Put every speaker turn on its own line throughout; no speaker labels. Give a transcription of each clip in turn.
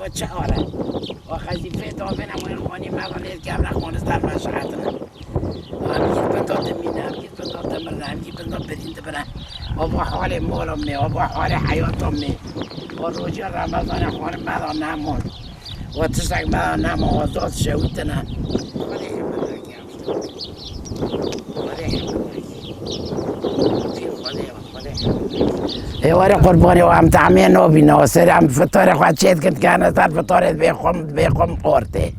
و چه آره و خزیفه دابه نموین خانی مغانید که امرا خانستر مشهدنه همگید بنداد مینه همگید بنداد مرنه همگید بنداد بدینده برن و با حال مولم نه و با حال حیاتم نه و روزی رمضان خانه مدان نمون و تشتک مدان نمون و داد شویدنه خاله همه درکی ایواری قربانی و هم تعمیه نوبینه و سری هم فطار خواهد شید کند که هنستر فطارت بیخم قرده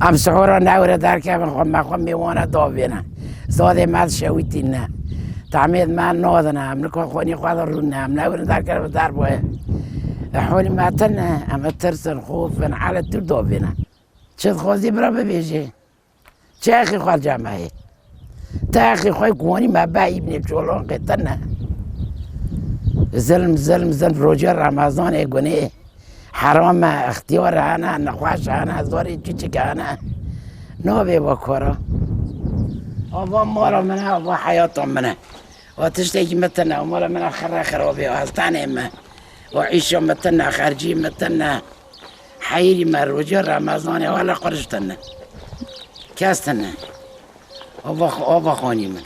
هم سحورا نوره در که مخم میوانه دابینه زاده مد شویتی نه تعمید من نادنه هم نکن خونی خواهد رو نه هم نوره در که در باید حولی ماتنه هم ترسن خوفن حالت تو دابینه چه خوزی برا ببیجه چه اخی خواهد جمعه تا اخی خواهی کوانی مبایی بینیم چولان قطنه ظلم روزه رمضان گونه حرام اختیار انا نخواش انا هزاری چی که انا نابه با کارا آبا مالا منه آبا حیاتم منه و تشتیکی متنه و مالا منه خرابه و هستانه من و عیشم متنه خرجی متنه حیری من روزه رمضان والا قرشتنه کستنه آبا خانی من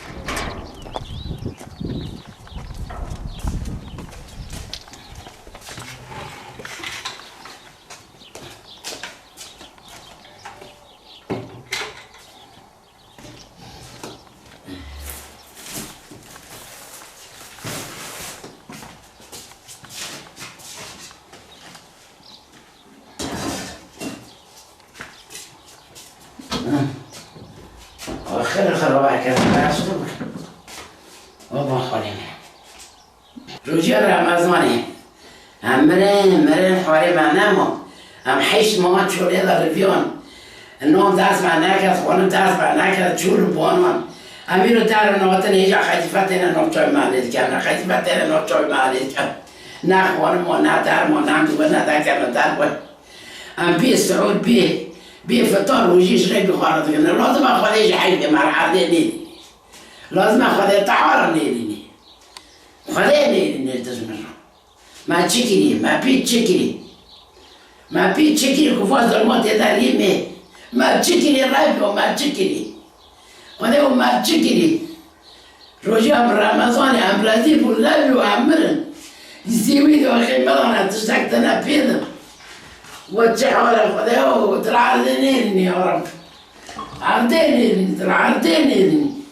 خیلی خرابه کردم برشده بود بابا خاله روزی رمضانی هم مرن حالی من نمو هم 8 ماه چوله در رویان نام دست من نکرد خانم دست من نکرد چول بانوان امیر رو در نواتن ایجا خجیفت اینه نام چای معلید کرد نه خجیفت اینه نام چای معلید کرد نه خانم و نه در ما نه دو نه در کرد در باید هم بی سعود بی فطار روزیش غیب بخوارد کنه لازم خودش حیب مرحله نیدی لازم خودش تعارا نیدی خودش نیدی دزمشون ما چی کری ما پیچ چی کری ما پیچ چی کری کفاز ظلمات دریمه ما چی کری رایب و ما چی کری خودش و ما چی کری روزی هم رمضان هم رزیب و لبی و عمرن زیوید و خیمدان تشتک نپیدم وجه حول خداه وترعردني يا رب عردني ترعردني